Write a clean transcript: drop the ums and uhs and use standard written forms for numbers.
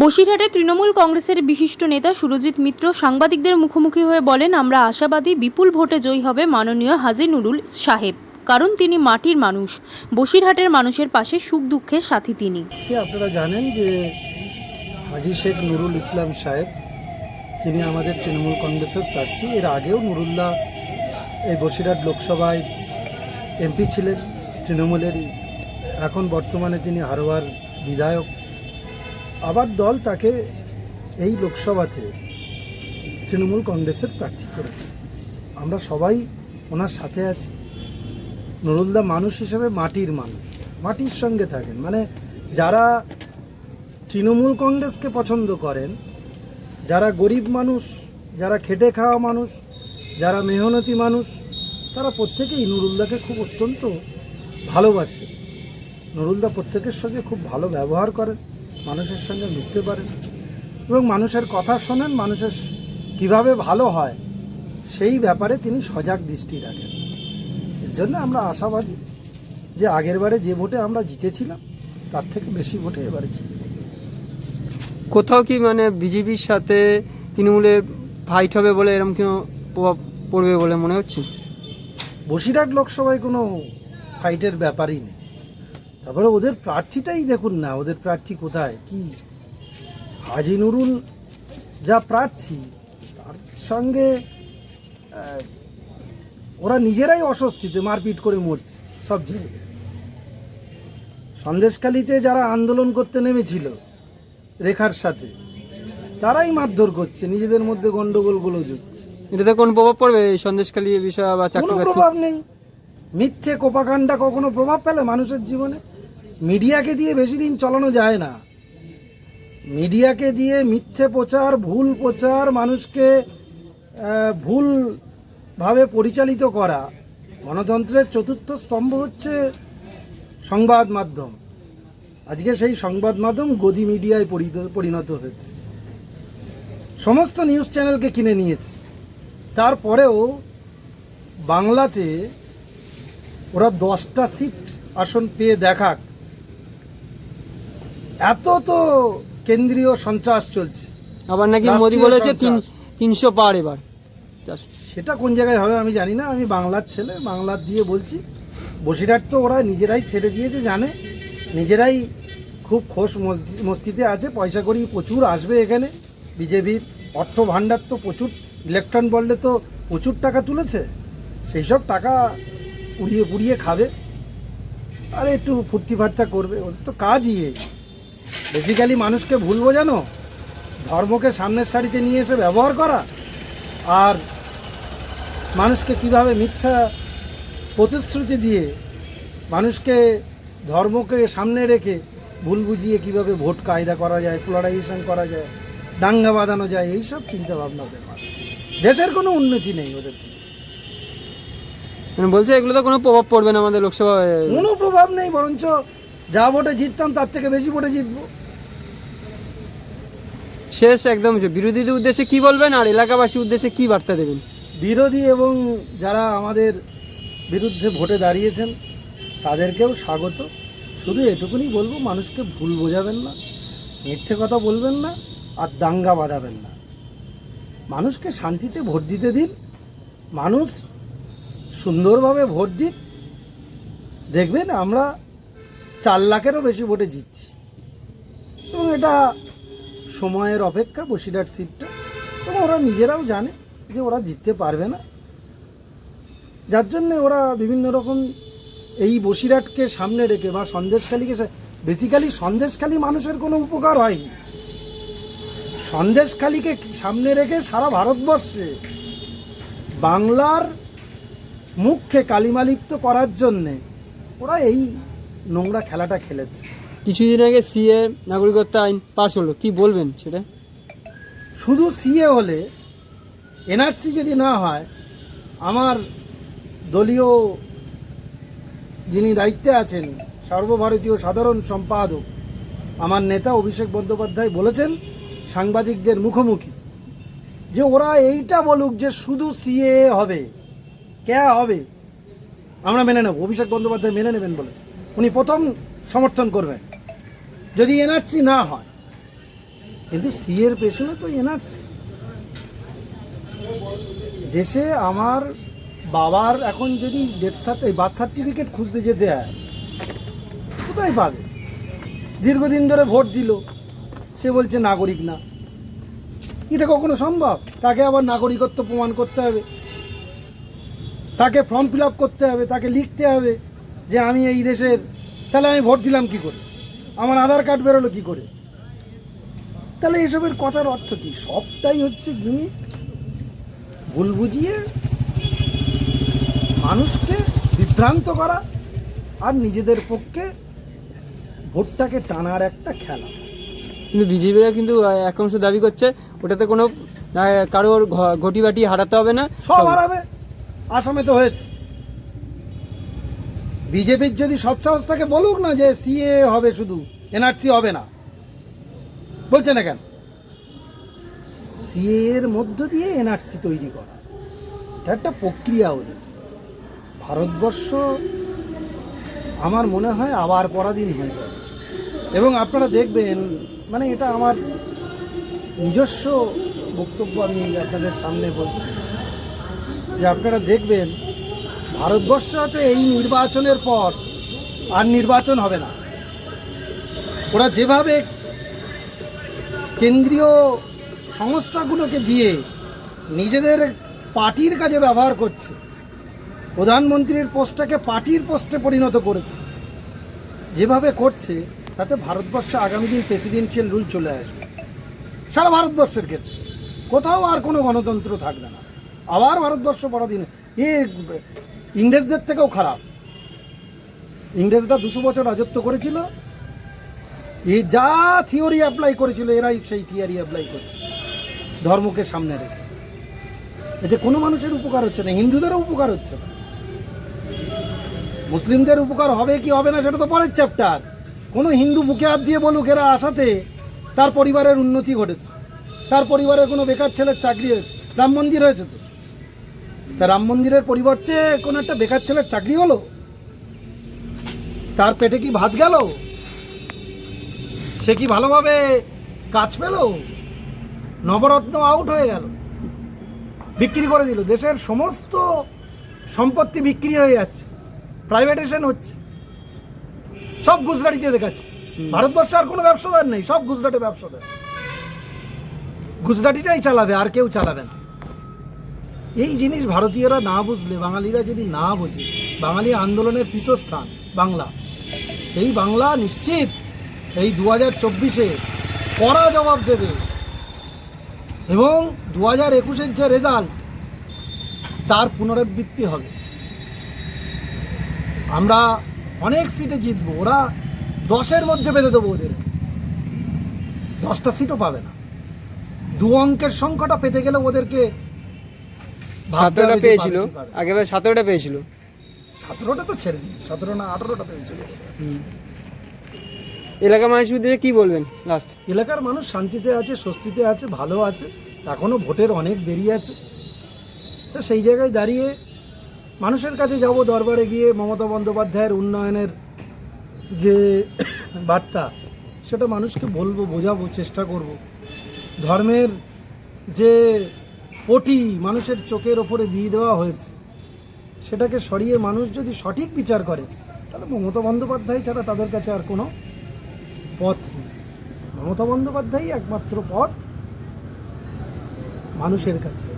বসিরহাটে তৃণমূল কংগ্রেসের বিশিষ্ট নেতা সুরজিৎ মিত্র সাংবাদিকদের মুখোমুখি হয়ে বলেন, আমরা আশাবাদী বিপুল ভোটে জয়ী হবে মাননীয় হাজী নুরুল সাহেব, কারণ তিনি মাটির মানুষ, বসিরহাটের মানুষের পাশে সুখ দুঃখের সাথী তিনি। আপনারা জানেন যে হাজী শেখ নুরুল ইসলাম সাহেব তিনি আমাদের তৃণমূল কংগ্রেসের প্রার্থী। এর আগেও নুরুল্লাহ এই বসিরহাট লোকসভায় এমপি ছিলেন তৃণমূলেরই। এখন বর্তমানে তিনি হারোয়ার বিধায়ক। আবার দল তাকে এই লোকসভাতে তৃণমূল কংগ্রেসের প্রার্থী করেছে। আমরা সবাই ওনার সাথে আছি। নুরুল্লাহ মানুষ হিসেবে মাটির মানুষ, মাটির সঙ্গে থাকেন। মানে যারা তৃণমূল কংগ্রেসকে পছন্দ করেন, যারা গরিব মানুষ, যারা খেটে খাওয়া মানুষ, যারা মেহনতি মানুষ, তারা প্রত্যেকেই নুরুল্লাহকে খুব অত্যন্ত ভালোবাসে। নুরুল্লাহ প্রত্যেকের সঙ্গে খুব ভালো ব্যবহার করেন, মানুষের সঙ্গে মিশতে পারেন এবং মানুষের কথা শোনেন। মানুষের কিভাবে ভালো হয় সেই ব্যাপারে তিনি সজাগ দৃষ্টি রাখেন। এর জন্য আমরা আশাবাদী যে আগের বারে যে ভোটে আমরা জিতেছিলাম তার থেকে বেশি ভোটে এবারে জিতব। কোথাও কি মানে বিজেপির সাথে তৃণমূলের ফাইট হবে বলে এরকম কোনো প্রভাব পড়বে বলে মনে হচ্ছে? বসিরহাট লোকসভায় কোনো ফাইটের ব্যাপারই নেই। তারপরে ওদের প্রার্থীটাই দেখুন না, ওদের প্রার্থী কোথায় কি। হাজী নুরুল যা প্রার্থী, তার সঙ্গে ওরা নিজেরাই অস্বস্তিতে মারপিট করে মরছে সব জায়গায়। সন্দেশখালিতে যারা আন্দোলন করতে নেমেছিল রেখার সাথে, তারাই মারধর করছে, নিজেদের মধ্যে গন্ডগোল গোলযোগ। এটাতে কোন প্রভাব পড়বে এই সন্দেশখালী বিষয় বা চাকরি? কোনো প্রভাব নেই। মিথ্যে কোপাকাণ্ডা কখনো প্রভাব ফেলে মানুষের জীবনে? মিডিয়াকে দিয়ে বেশি দিন চালানো যায় না। মিডিয়াকে দিয়ে মিথ্যে প্রচার, ভুল প্রচার, মানুষকে ভুলভাবে পরিচালিত করা। গণতন্ত্রের চতুর্থ স্তম্ভ হচ্ছে সংবাদ মাধ্যম। আজকে সেই সংবাদ মাধ্যম গদি মিডিয়ায় পরিণত হয়েছে। সমস্ত নিউজ চ্যানেলকে কিনে নিয়েছে। তারপরেও বাংলাতে ওরা 10টা সিট আসন পেয়ে দেখাক, এত তো কেন্দ্রীয় সন্ত্রাস চলছে। আবার নাকি মোদি বলেছে 300 পার এবার। সেটা কোন জায়গায় হবে আমি জানি না। আমি বাংলার ছেলে, বাংলার দিয়ে বলছি। বসিরহাট তো ওরা নিজেরাই ছেড়ে দিয়েছে, জানে, নিজেরাই খুব খোশ মস্তিতে আছে। পয়সা করি প্রচুর আসবে এখানে। বিজেপির অর্থ ভাণ্ডার তো প্রচুর, ইলেকট্রন বললে তো প্রচুর টাকা তুলেছে। সেই সব টাকা উড়িয়ে পুড়িয়ে খাবে আর একটু ফুর্তি ফার্তা করবে। ওদের তো কাজই এই। বেসিক্যালি মানুষকে ভুল বোঝানো, ধর্মকে সামনের সারিতে নিয়ে এসে ব্যবহার করা, আর মানুষকে কিভাবে মিথ্যা প্রতিশ্রুতি দিয়ে মানুষকে ধর্মকে সামনে রেখে ভুল বুঝিয়ে কিভাবে ভোট কায়দা করা যায়, পোলারাইজেশন করা যায়, দাঙ্গা বাঁধানো যায়, এইসব চিন্তাভাবনা ওদের মাথায়। দেশের কোনো উন্নতি নেই ওদের দিয়ে। মানে বলছে এগুলো তো কোনো প্রভাব পড়বে না আমাদের লোকসভায়? কোনো প্রভাব নেই, বরঞ্চ যা ভোটে জিততাম তার থেকে বেশি ভোটে জিতবো। শেষ একদম বিরোধীদের উদ্দেশ্যে কি বলবেন আর এলাকাবাসীর উদ্দেশ্যে কি বার্তা দেবেন? বিরোধী এবং যারা আমাদের বিরুদ্ধে ভোটে দাঁড়িয়েছেন তাদেরকেও স্বাগত। শুধু এটুকুনি বলবো, মানুষকে ভুল বোঝাবেন না, মিথ্যে কথা বলবেন না, আর দাঙ্গা বাঁধাবেন না। মানুষকে শান্তিতে ভোট দিতে দিন। মানুষ সুন্দরভাবে ভোট দিন। দেখবেন আমরা 4 লাখেরও বেশি ভোটে জিতছি। এবং এটা সময়ের অপেক্ষা বসিরহাট সিটটা। এবং ওরা নিজেরাও জানে যে ওরা জিততে পারবে না, যার জন্যে ওরা বিভিন্ন রকম এই বসিরহাটকে সামনে রেখে বা সন্দেশখালীকে, বেসিক্যালি সন্দেশখালী মানুষের কোনো উপকার হয়নি। সন্দেশখালীকে সামনে রেখে সারা ভারতবর্ষে বাংলার মুখকে কালিমালিপ্ত করার জন্যে ওরা এই নোংরা খেলাটা খেলেছে। কিছুদিন আগে সিএ নাগরিকত্ব আইন পাশ হলো, কি বলবেন সেটা? শুধু সিএ হলে, এনআরসি যদি না হয়, আমার দলীয় যিনি দায়িত্বে আছেন সর্বভারতীয় সাধারণ সম্পাদক আমার নেতা অভিষেক বন্দ্যোপাধ্যায় বলেছেন সাংবাদিকদের মুখোমুখি যে ওরা এইটা বলুক যে শুধু সিএ হবে, কে হবে, আমরা মেনে নেব। অভিষেক বন্দ্যোপাধ্যায় মেনে নেবেন বলেছে। উনি প্রথম সমর্থন করবেন যদি এনআরসি না হয়। কিন্তু সিএর পেছনে তো এনআরসি। দেশে আমার বাবার এখন যদি বার্থ সার্টিফিকেট খুঁজতে যেতে হয়, কোথায় পাবে? দীর্ঘদিন ধরে ভোট দিল, সে বলছে নাগরিক না। এটা কখনো সম্ভব? তাকে আবার নাগরিকত্ব প্রমাণ করতে হবে, তাকে ফর্ম ফিল আপ করতে হবে, তাকে লিখতে হবে যে আমি এই দেশের। তাহলে আমি ভোট দিলাম কি করে? আমার আধার কার্ড বেরোলো কি করে? তাহলে এসবের কথার অর্থ কি? সবটাই হচ্ছে গিমিক, ভুল বুঝিয়ে মানুষকে বিভ্রান্ত করা আর নিজেদের পক্ষে ভোটটাকে টানার একটা খেলা। কিন্তু বিজেপিরা কিন্তু এক অংশ দাবি করছে ওটাতে কোনো কারোর ঘটি বাটি হারাতে হবে না, সব হারাবে। আসামে তো হয়েছে। বিজেপির যদি সৎসাহস থাকে বলুক না যে সিএ হবে, শুধু এনআরসি হবে না। বলছে না কেন? সিএ এর মধ্য দিয়ে এনআরসি তৈরি করা, এটা একটা প্রক্রিয়া ওদের। ভারতবর্ষ আমার মনে হয় আবার পরাধীন হয়ে যাবে। এবং আপনারা দেখবেন, মানে এটা আমার নিজস্ব বক্তব্য, আমি আপনাদের সামনে বলছি যে আপনারা দেখবেন ভারতবর্ষ হচ্ছে এই নির্বাচনের পর আর নির্বাচন হবে না। ওরা যেভাবে কেন্দ্রীয় সংস্থাগুলোকে দিয়ে নিজেদের পার্টির কাজে ব্যবহার করছে, প্রধানমন্ত্রীর পোস্টটাকে পার্টির পোস্টে পরিণত করেছে, যেভাবে করছে তাতে ভারতবর্ষে আগামী দিন প্রেসিডেন্সিয়াল রুল চলে আসবে সারা ভারতবর্ষের ক্ষেত্রে। কোথাও আর কোনো গণতন্ত্র থাকবে না। আবার ভারতবর্ষ পরাধীন। ইংরেজদের থেকেও খারাপ। ইংরেজরা 200 বছর রাজত্ব করেছিল, যা থিওরি অ্যাপ্লাই করেছিল এরাই সেই থিওরি অ্যাপ্লাই করছে, ধর্মকে সামনে রেখে। এতে কোনো মানুষের উপকার হচ্ছে না, হিন্দুদেরও উপকার হচ্ছে না। মুসলিমদের উপকার হবে কি হবে না সেটা তো পরের চ্যাপ্টার। কোনো হিন্দু বুকে হাত দিয়ে বলুক এরা আসাতে তার পরিবারের উন্নতি ঘটেছে, তার পরিবারের কোনো বেকার ছেলের চাকরি হয়েছে, রাম মন্দির হয়েছে। তো তা রাম মন্দিরের পরিবর্তে কোনো একটা বেকার ছেলের চাকরি হলো? তার পেটে কি ভাত গেল? সে কি ভালোভাবে কাজ পেল? নবরত্ন আউট হয়ে গেল, বিক্রি করে দিল। দেশের সমস্ত সম্পত্তি বিক্রি হয়ে যাচ্ছে, প্রাইভেটাইজেশন হচ্ছে, সব গুজরাটিতে দেখাচ্ছে। ভারতবর্ষে আর কোনো ব্যবসাদার নেই, সব গুজরাটে ব্যবসাদার। গুজরাটিটাই চালাবে, আর কেউ চালাবে না। এই জিনিস ভারতীয়রা না বুঝলে, বাঙালিরা যদি না বোঝে, বাঙালি আন্দোলনের পীঠস্থান বাংলা, সেই বাংলা নিশ্চিত এই 2024-এ কড়া জবাব দেবে। এবং 2021-এর যে রেজাল্ট, তার পুনরাবৃত্তি হবে। আমরা অনেক সিটে জিতবো, ওরা 10-এর মধ্যে বেঁধে দেবো ওদেরকে। 10টা সিটও পাবে না। 2 অঙ্কের সংখ্যাটা পেতে গেলে ওদেরকে 17টা পেয়েছিল, আগেবার 17টা পেয়েছিল। 17টা তো ছেড়ে দিন, 17 না 18টা পেয়েছিল। এলাকার মানুষের উদ্দেশ্যে কি বলবেন লাস্ট? এলাকার মানুষ শান্তিতে আছে, স্বস্তিতে আছে, ভালো আছে। এখনও ভোটের অনেক দেরি আছে। তো সেই জায়গায় দাঁড়িয়ে মানুষের কাছে যাব, দরবারে গিয়ে মমতা বন্দ্যোপাধ্যায়ের উন্নয়নের যে বার্তা, সেটা মানুষকে বলবো, বোঝাবো, চেষ্টা করব। ধর্মের যে পটি মানুষের চোখের ওপরে দিয়ে দেওয়া হয়েছে, সেটাকে সরিয়ে মানুষ যদি সঠিক বিচার করে, তাহলে মমতা বন্দ্যোপাধ্যায় ছাড়া তাদের কাছে আর কোনো পথ নেই। মমতা বন্দ্যোপাধ্যায় একমাত্র পথ মানুষের কাছে।